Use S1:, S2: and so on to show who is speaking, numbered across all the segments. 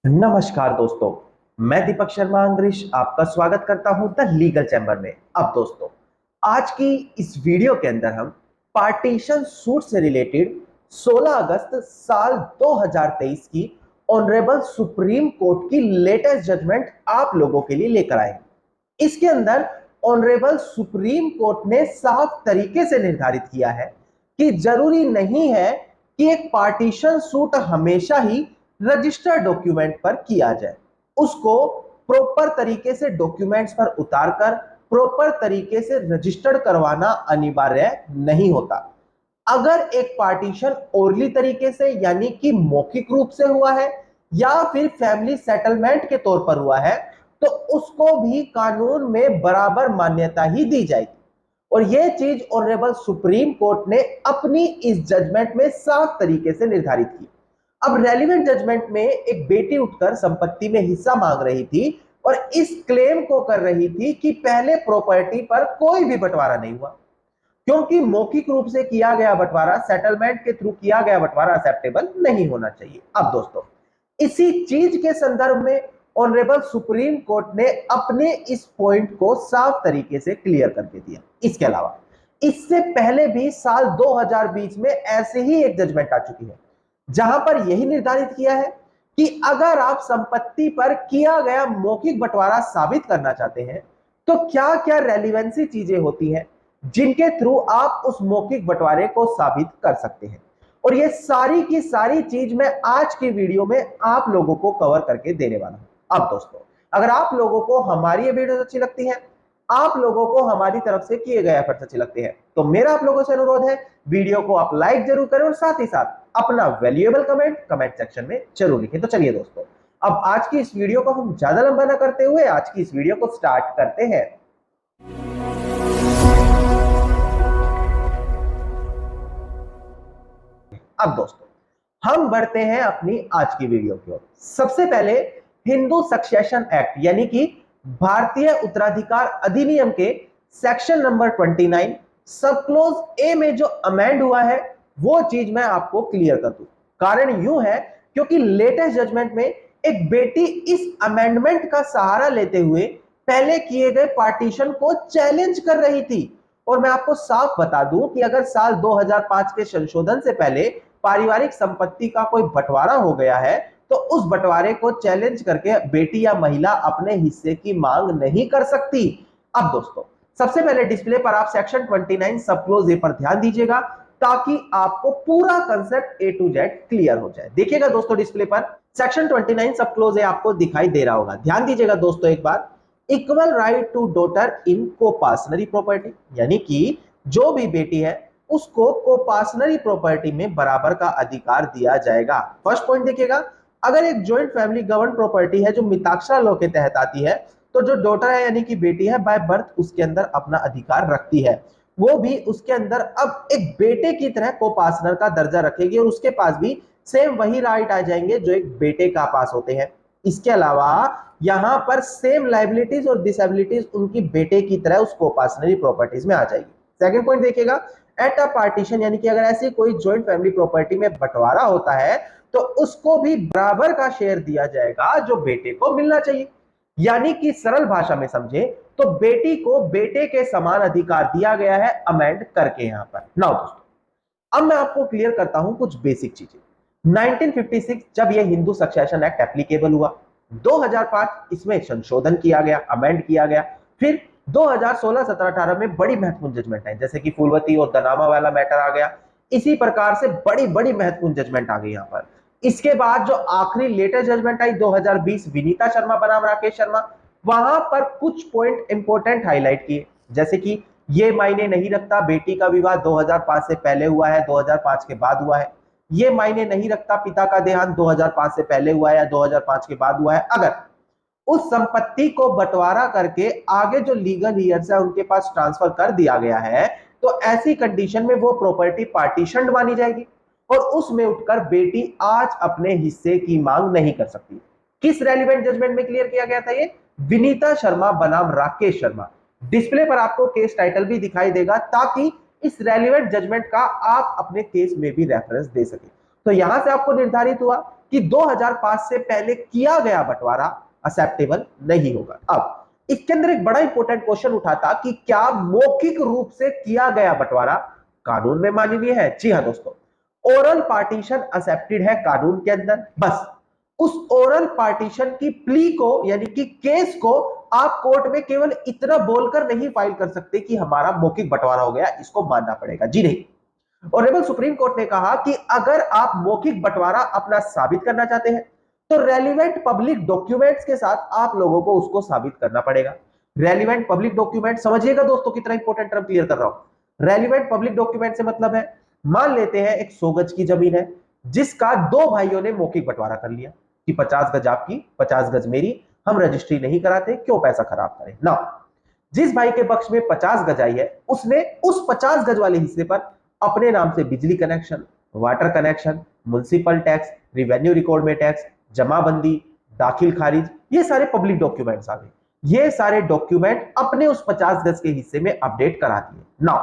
S1: नमस्कार दोस्तों। मैं दीपक शर्मा अंग्रेज आपका स्वागत करता हूं द लीगल चैम्बर में। अब दोस्तों, आज की इस वीडियो के अंदर हम पार्टीशन सूट से रिलेटेड 16 अगस्त साल 2023 की ऑनरेबल सुप्रीम कोर्ट की लेटेस्ट जजमेंट आप लोगों के लिए लेकर आए। इसके अंदर ऑनरेबल सुप्रीम कोर्ट ने साफ तरीके से निर्धारित किया है कि जरूरी नहीं है कि एक पार्टीशन सूट हमेशा ही रजिस्टर्ड डॉक्यूमेंट पर किया जाए। उसको प्रॉपर तरीके से डॉक्यूमेंट्स पर उतारकर प्रॉपर तरीके से रजिस्टर्ड करवाना अनिवार्य नहीं होता। अगर एक पार्टीशन ओरली तरीके से यानी कि मौखिक रूप से हुआ है या फिर फैमिली सेटलमेंट के तौर पर हुआ है तो उसको भी कानून में बराबर मान्यता ही दी जाएगी। और यह चीज ऑनरेबल सुप्रीम कोर्ट ने अपनी इस जजमेंट में साफ तरीके से निर्धारित की। अब रेलिवेंट जजमेंट में एक बेटी उठकर संपत्ति में हिस्सा मांग रही थी और इस क्लेम को कर रही थी कि पहले प्रॉपर्टी पर कोई भी बंटवारा नहीं हुआ, क्योंकि मौखिक रूप से किया गया बंटवारा, सेटलमेंट के थ्रू किया गया बंटवारा एक्सेप्टेबल नहीं होना चाहिए। अब दोस्तों, इसी चीज के संदर्भ में ऑनरेबल सुप्रीम कोर्ट ने अपने इस पॉइंट को साफ तरीके से क्लियर करके दिया। इसके अलावा इससे पहले भी साल 2020 में ऐसे ही एक जजमेंट आ चुकी है जहां पर यही निर्धारित किया है कि अगर आप संपत्ति पर किया गया मौखिक बंटवारा साबित करना चाहते हैं तो क्या क्या रेलिवेंसी चीजें होती हैं जिनके थ्रू आप उस मौखिक बंटवारे को साबित कर सकते हैं। और ये सारी की सारी चीज मैं आज की वीडियो में आप लोगों को कवर करके देने वाला हूं। अब दोस्तों, अगर आप लोगों को हमारी ये वीडियो अच्छी लगती है, आप लोगों को हमारी तरफ से किए गए एफर्ट्स अच्छे लगते हैं, तो मेरा आप लोगों से अनुरोध है वीडियो को आप लाइक जरूर करें और साथ ही साथ अपना वैल्यूएबल कमेंट सेक्शन में जरूर लिखें। तो चलिए दोस्तों, अब आज की इस वीडियो को हम ज्यादा लंबा ना करते हुए आज की इस वीडियो को स्टार्ट करते हैं। अब दोस्तों, हम बढ़ते हैं अपनी आज की वीडियो की ओर। सबसे पहले हिंदू सक्सेशन एक्ट यानी कि भारतीय उत्तराधिकार अधिनियम के सेक्शन नंबर 29 सब क्लोज ए में जो अमेंड हुआ है वो चीज मैं आपको क्लियर कर दूं। कारण यूं है क्योंकि लेटेस्ट जजमेंट में एक बेटी इस अमेंडमेंट का सहारा लेते हुए पहले किए गए पार्टीशन को चैलेंज कर रही थी। और मैं आपको साफ बता दूं कि अगर साल 2005 के संशोधन से पहले पारिवारिक संपत्ति का कोई बंटवारा हो गया है तो उस बंटवारे को चैलेंज करके बेटी या महिला अपने हिस्से की मांग नहीं कर सकती। अब दोस्तों, सबसे पहले डिस्प्ले पर आप सेक्शन 29 सब क्लोज ए पर ध्यान दीजिएगा ताकि आपको पूरा concept A to Z clear हो जाए। देखिएगा दोस्तों, डिस्प्ले पर सेक्शन 29 सब क्लोज ए आपको दिखाई दे रहा होगा। ध्यान दीजिएगा दोस्तों एक बार। Equal right to daughter in coparcenary property, यानी कि जो भी बेटी है उसको कोपार्सनरी प्रॉपर्टी में बराबर का अधिकार दिया जाएगा। फर्स्ट पॉइंट देखिएगा, अगर एक जॉइंट फैमिली गवर्न प्रॉपर्टी है जो मिताक्षरा लॉ के तहत आती है तो जो डॉटर है यानी कि बेटी है बाय बर्थ उसके अंदर अपना अधिकार रखती है, वो भी उसके अंदर अब एक बेटे की तरह कोपार्सनर का दर्जा रखेगी और उसके पास भी सेम वही राइट आ जाएंगे जो एक बेटे का पास होते हैं। इसके अलावा यहां पर सेम लाइबिलिटीज और डिसेबिलिटीज उनकी बेटे की तरह उस कोपार्सनरी प्रॉपर्टीज में आ जाएगी। सेकंड पॉइंट देखिएगा, एट अ पार्टीशन यानी कि अगर ऐसी कोई जॉइंट फैमिली प्रॉपर्टी में बंटवारा होता है तो उसको भी बराबर का शेयर दिया जाएगा जो बेटे को मिलना चाहिए। यानी कि सरल भाषा में समझे तो बेटी को बेटे के समान अधिकार दिया गया है अमेंड करके यहां पर। नाउ दोस्तों, अब मैं आपको क्लियर करता हूं कुछ बेसिक चीजें। 1956 जब यह हिंदू सक्सेशन एक्ट एप्लीकेबल हुआ, 2005 इसमें संशोधन किया गया, अमेंड किया गया, फिर 2016, 17, 18 में बड़ी महत्वपूर्ण जजमेंट आई जैसे कि फूलवती और दनामा वाला मैटर आ गया। इसी प्रकार से बड़ी बड़ी महत्वपूर्ण जजमेंट आ गई यहां पर। इसके बाद जो आखिरी लेटेस्ट जजमेंट आई 2020 विनीता शर्मा बनाम राकेश शर्मा, वहां पर कुछ पॉइंट इंपॉर्टेंट हाईलाइट किए जैसे कि ये मायने नहीं रखता बेटी का विवाह 2005 से पहले हुआ है 2005 के बाद हुआ है, ये मायने नहीं रखता पिता का देहांत 2005 से पहले हुआ है या 2005 के बाद हुआ है। अगर उस संपत्ति को बंटवारा करके आगे जो लीगल ईयर्स है उनके पास ट्रांसफर कर दिया गया है तो ऐसी कंडीशन में वो प्रॉपर्टी पार्टीशन्ड मानी जाएगी और उसमें उठकर बेटी आज अपने हिस्से की मांग नहीं कर सकती। किस रेलिवेंट जजमेंट में क्लियर किया गया था ये? विनीता शर्मा बनाम राकेश शर्मा। डिस्प्ले पर आपको केस टाइटल भी दिखाई देगा ताकि इस रेलिवेंट जजमेंट का आप अपने केस में भी रेफरेंस दे सके। तो यहां से आपको निर्धारित हुआ कि 2005 से पहले किया गया बंटवारा एक्सेप्टेबल नहीं होगा। अब इसके अंदर एक बड़ा इंपॉर्टेंट क्वेश्चन उठा था कि क्या मौखिक रूप से किया गया बंटवारा कानून में माननीय है? जी हां दोस्तों, ओरल पार्टीशन एक्सेप्टेड है कानून के अंदर। बस उस ओरल पार्टीशन की प्ली को यानी कि केस को आप कोर्ट में केवल इतना बोलकर नहीं फाइल कर सकते कि हमारा मौखिक बंटवारा हो गया, इसको मानना पड़ेगा। जी नहीं, ऑनरेबल सुप्रीम कोर्ट ने कहा कि अगर आप मौखिक बंटवारा अपना साबित करना चाहते हैं तो रेलिवेंट पब्लिक डॉक्यूमेंट्स के साथ आप लोगों को उसको साबित करना पड़ेगा। रेलिवेंट पब्लिक डॉक्यूमेंट समझिएगा दोस्तों, कितना इंपॉर्टेंट टर्म क्लियर कर रहा हूं। रेलिवेंट पब्लिक डॉक्यूमेंट से मतलब है, मान लेते हैं एक 100 गज की जमीन है जिसका दो भाइयों ने मौखिक बंटवारा कर लिया कि 50 गज आपकी 50 गज मेरी, हम रजिस्ट्री नहीं कराते, क्यों पैसा खराब करें ना। जिस भाई के पक्ष में 50 गज आई है उसने उस 50 गज वाले हिस्से पर अपने नाम से बिजली connection, water connection, municipal tax, revenue record में टैक्स, जमाबंदी, दाखिल खारिज, ये सारे पब्लिक डॉक्यूमेंट्स आ गए। ये सारे डॉक्यूमेंट अपने उस 50 गज के हिस्से में अपडेट करा दिए ना।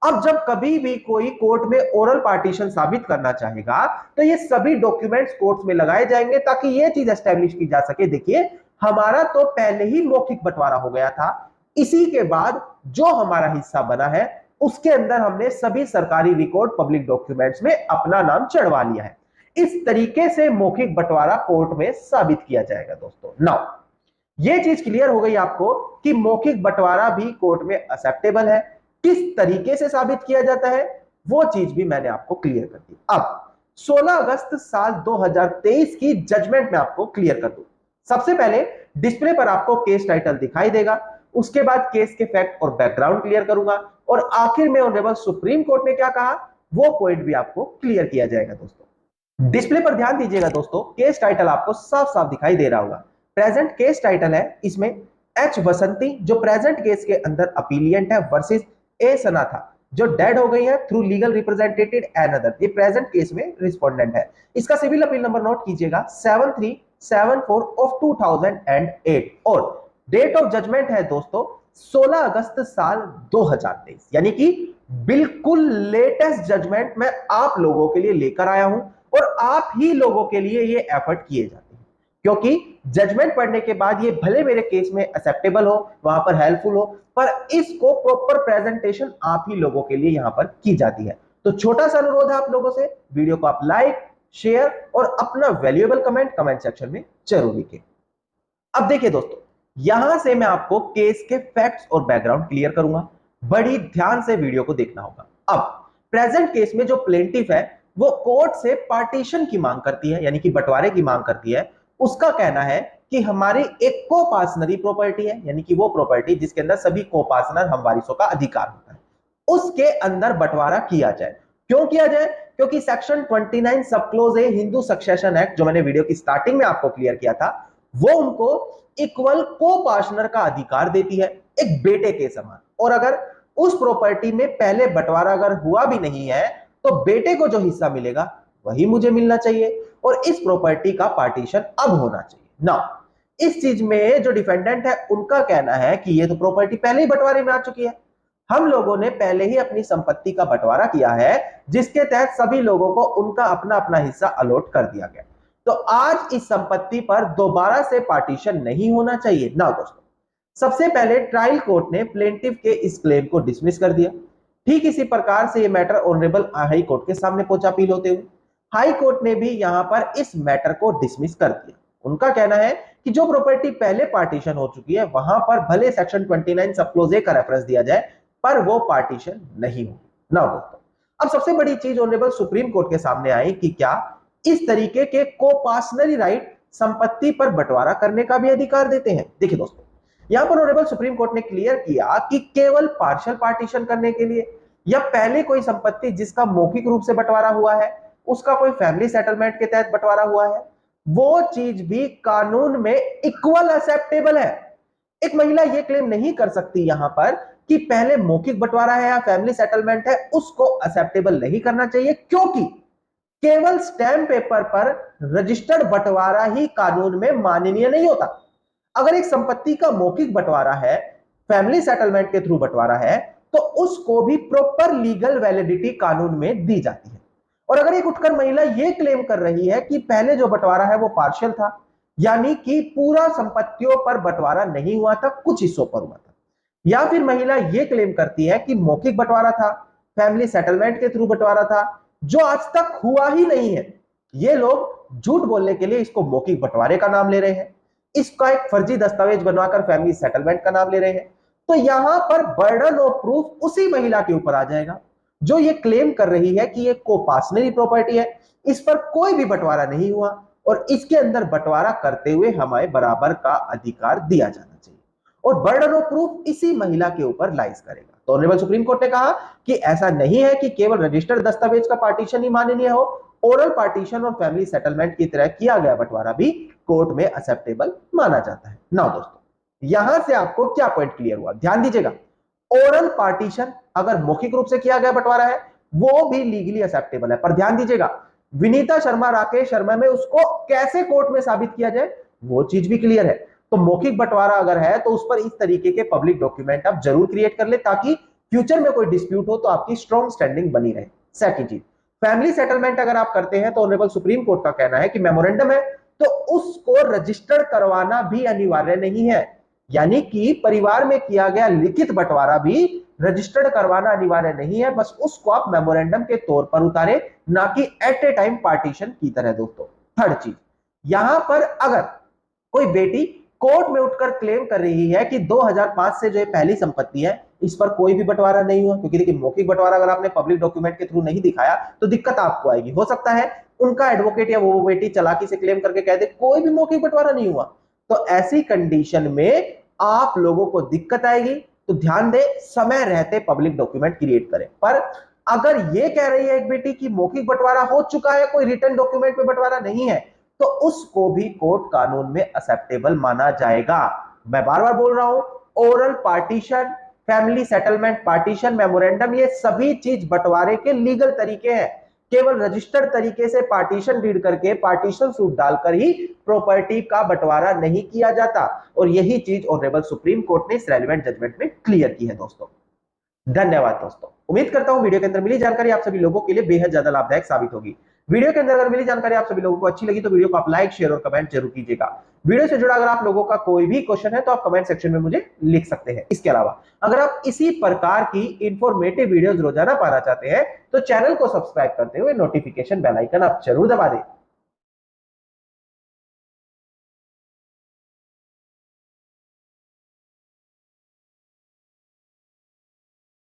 S1: अब जब कभी भी कोई कोर्ट में ओरल पार्टीशन साबित करना चाहेगा तो ये सभी डॉक्यूमेंट्स कोर्ट में लगाए जाएंगे ताकि ये चीज एस्टेब्लिश की जा सके, देखिए हमारा तो पहले ही मौखिक बंटवारा हो गया था, इसी के बाद जो हमारा हिस्सा बना है उसके अंदर हमने सभी सरकारी रिकॉर्ड पब्लिक डॉक्यूमेंट्स में अपना नाम चढ़वा लिया है। इस तरीके से मौखिक बंटवारा कोर्ट में साबित किया जाएगा दोस्तों। नाउ ये चीज क्लियर हो गई आपको कि मौखिक बंटवारा भी कोर्ट में एक्सेप्टेबल है। किस तरीके से साबित किया जाता है वो चीज भी मैंने आपको क्लियर कर दी। अब 16 अगस्त साल 2023 की जजमेंट में आपको क्लियर कर दूं। सबसे पहले डिस्प्ले पर आपको केस टाइटल दिखाई देगा, उसके बाद केस के फैक्ट और बैकग्राउंड क्लियर करूंगा और आखिर में ऑनरेबल सुप्रीम कोर्ट ने क्या कहा वो पॉइंट भी आपको क्लियर किया जाएगा दोस्तों। डिस्प्ले पर ध्यान दीजिएगा दोस्तों, केस टाइटल आपको साफ साफ दिखाई दे रहा होगा। प्रेजेंट केस टाइटल है, इसमें एच वसंती जो प्रेजेंट केस के अंदर अपीलियंट है वर्सेस ए सनाथा जो डेड हो गई है through legal representative and other, ये प्रेजेंट केस में रिस्पोंडेंट है। इसका सिविल अपील नंबर नोट कीजिएगा 7374 ऑफ 2008 और डेट ऑफ जजमेंट है दोस्तों 16 अगस्त साल 2023, यानी कि बिल्कुल लेटेस्ट जजमेंट मैं आप लोगों के लिए लेकर आया हूं और आप ही लोगों के लिए ये एफर्ट किए जाते हैं, क्योंकि जजमेंट पढ़ने के बाद ये भले मेरे केस में एक्सेप्टेबल हो, वहां पर हेल्पफुल हो, पर इसको प्रॉपर प्रेजेंटेशन आप ही लोगों के लिए यहां पर की जाती है। तो छोटा सा अनुरोध है आप लोगों से, वीडियो को आप लाइक, शेयर और अपना वैल्यूएबल कमेंट सेक्शन में जरूर लिखें। अब देखिए दोस्तों, यहां से मैं आपको केस के फैक्ट्स और बैकग्राउंड क्लियर करूंगा, बड़ी ध्यान से वीडियो को देखना होगा। अब प्रेजेंट केस में जो प्लेंटिफ है वो कोर्ट से पार्टीशन की मांग करती है, यानी कि बंटवारे की मांग करती है। उसका कहना है कि हमारी एक कोपार्सनरी प्रॉपर्टी है, यानी कि वो प्रॉपर्टी जिसके अंदर सभी कोपार्सनर हम वारिसों का अधिकार होता है, उसके अंदर बंटवारा किया जाए। क्यों किया जाए? क्योंकि सेक्शन 29 सब क्लोज ए हिंदू सक्सेशन एक्ट जो मैंने वीडियो की स्टार्टिंग में आपको क्लियर किया था, वो उनको इक्वल कोपार्टनर का अधिकार देती है एक बेटे के समान। और अगर उस प्रॉपर्टी में पहले बंटवारा अगर हुआ भी नहीं है तो बेटे को जो हिस्सा मिलेगा वही मुझे मिलना चाहिए और इस प्रॉपर्टी का पार्टीशन अब होना चाहिए ना। इस चीज में जो डिफेंडेंट है उनका कहना है कि ये तो प्रॉपर्टी पहले ही बंटवारे में आ चुकी है, हम लोगों ने पहले ही अपनी संपत्ति का बंटवारा किया है जिसके तहत सभी लोगों को उनका अपना अपना हिस्सा अलॉट कर दिया गया। तो आज इस संपत्ति पर दोबारा से पार्टीशन नहीं होना चाहिए ना दोस्तों। सबसे पहले ट्रायल कोर्ट ने प्लेंटिफ के इस क्लेम को डिसमिस कर दिया। ठीक इसी प्रकार से ये मैटर ऑनरेबल हाई कोर्ट के सामने पहुंचा अपील होते हुए। हाई कोर्ट ने भी यहां पर इस मैटर को डिसमिस कर दिया। उनका कहना है कि जो प्रॉपर्टी पहले पार्टीशन हो चुकी है वहां पर भले सेक्शन 29 सब क्लोज ए का रेफरेंस दिया जाए पर वो पार्टीशन नहीं हो ना दोस्तों। अब सबसे बड़ी चीज ऑनरेबल सुप्रीम कोर्ट के सामने आई कि क्या इस तरीके के कोपार्सनरी राइट संपत्ति पर बंटवारा करने का भी अधिकार देते हैं। देखिए दोस्तों, यहां पर ऑनरेबल सुप्रीम कोर्ट ने क्लियर किया कि केवल पार्शियल पार्टीशन करने के लिए या पहले कोई संपत्ति जिसका मौखिक रूप से बंटवारा हुआ है, उसका कोई फैमिली सेटलमेंट के तहत बंटवारा हुआ है, वो चीज भी कानून में इक्वल एक्सेप्टेबल है। एक महिला ये क्लेम नहीं कर सकती यहां पर कि पहले मौखिक बंटवारा है या फैमिली सेटलमेंट है उसको एक्सेप्टेबल नहीं करना चाहिए, क्योंकि केवल स्टैम्प पेपर पर रजिस्टर्ड बंटवारा ही कानून में माननीय नहीं होता। अगर एक संपत्ति का मौखिक बंटवारा है, फैमिली सेटलमेंट के थ्रू बंटवारा है, तो उसको भी प्रॉपर लीगल वैलिडिटी कानून में दी जाती है। और अगर एक उठकर महिला ये क्लेम कर रही है कि पहले जो बंटवारा है वो पार्शियल था, यानी कि पूरा संपत्तियों पर बंटवारा नहीं हुआ था, कुछ हिस्सों पर हुआ था, या फिर महिला ये क्लेम करती है कि मौखिक बंटवारा था, फैमिली सेटलमेंट के थ्रू बंटवारा था, जो आज तक हुआ ही नहीं है, ये लोग झूठ बोलने के लिए इसको मौखिक बंटवारे का नाम ले रहे हैं, इसका एक फर्जी दस्तावेज बनवाकर फैमिली सेटलमेंट का नाम ले रहे हैं। तो यहां पर बर्डन ऑफ प्रूफ उसी महिला के ऊपर आ जाएगा जो ये क्लेम कर रही है कि ये कोपार्सनरी प्रॉपर्टी है, इस पर कोई भी बंटवारा नहीं हुआ और इसके अंदर बंटवारा करते हुए हमें बराबर का अधिकार दिया जाना चाहिए, और बर्डन ऑफ प्रूफ इसी महिला के ऊपर लाइज करेगा। तो ऑनरेबल सुप्रीम कोर्ट ने कहा कि ऐसा नहीं है कि केवल रजिस्टर्ड दस्तावेज का पार्टीशन ही माननीय हो, ओरल पार्टीशन और फैमिली सेटलमेंट की तरह किया गया बंटवारा भी कोर्ट में एक्सेप्टेबल माना जाता है। नाउ दोस्तों, यहां से आपको क्या पॉइंट क्लियर हुआ, ध्यान दीजिएगा। ओरल पार्टीशन अगर मौखिक रूप से किया गया बंटवारा है वो भी लीगली एक्सेप्टेबल है, पर ध्यान दीजिएगा विनीता शर्मा राकेश शर्मा में उसको कैसे कोर्ट में साबित किया जाए वो चीज भी क्लियर है। तो मौखिक बंटवारा अगर है तो उस पर इस तरीके के पब्लिक डॉक्यूमेंट आप जरूर क्रिएट कर ले ताकि फ्यूचर में कोई डिस्प्यूट हो तो आपकी स्ट्रॉन्ग स्टैंडिंग बनी रहे। सेकंड चीज, फैमिली सेटलमेंट अगर आप करते हैं तो ऑनरेबल सुप्रीम कोर्ट का कहना है कि मेमोरेंडम है तो उसको रजिस्टर्ड करवाना भी अनिवार्य नहीं है, यानी कि परिवार में किया गया लिखित बंटवारा भी रजिस्टर्ड करवाना अनिवार्य नहीं है, बस उसको आप मेमोरेंडम के तौर पर उतारे, ना कि एट ए टाइम पार्टीशन की तरह। दोस्तों थर्ड चीज, यहां पर अगर कोई बेटी कोर्ट में उठकर क्लेम कर रही है कि 2005 से जो ये पहली संपत्ति है इस पर कोई भी बंटवारा नहीं हुआ, क्योंकि देखिए मौखिक बंटवारा अगर आपने पब्लिक डॉक्यूमेंट के थ्रू नहीं दिखाया तो दिक्कत आपको आएगी। हो सकता है उनका एडवोकेट या वो बेटी चालाकी से क्लेम करके कह दे कोई भी मौखिक बंटवारा नहीं हुआ, तो ऐसी कंडीशन में आप लोगों को दिक्कत आएगी। तो ध्यान दे, समय रहते पब्लिक डॉक्यूमेंट क्रिएट करें। पर अगर ये कह रही है एक बेटी की मौखिक बंटवारा हो चुका है, कोई रिटर्न डॉक्यूमेंट में बंटवारा नहीं है, तो उसको भी कोर्ट कानून में एक्सेप्टेबल माना जाएगा। मैं बार बार बोल रहा हूं, oral partition, family settlement partition, memorandum, ये सभी चीज बंटवारे के लीगल तरीके हैं। केवल रजिस्टर्ड तरीके से पार्टीशन डीड करके पार्टीशन सूट डालकर ही प्रॉपर्टी का बंटवारा नहीं किया जाता, और यही चीज ऑनरेबल सुप्रीम कोर्ट ने इस रेलेवेंट जजमेंट में क्लियर की है। दोस्तों धन्यवाद। दोस्तों उम्मीद करता हूं वीडियो के अंदर मिली जानकारी आप सभी लोगों के लिए बेहद ज्यादा लाभदायक साबित होगी। वीडियो के अंदर अगर मिली जानकारी आप सभी लोगों को अच्छी लगी तो वीडियो को आप लाइक, शेयर और कमेंट जरूर कीजिएगा। वीडियो से जुड़ा अगर आप लोगों का कोई भी क्वेश्चन है तो आप कमेंट सेक्शन में मुझे लिख सकते हैं। इसके अलावा अगर आप इसी प्रकार की इंफॉर्मेटिव वीडियोस रोजाना पाना चाहते हैं तो चैनल को सब्सक्राइब करते हुए नोटिफिकेशन बेल आइकन आप जरूर दबा दें।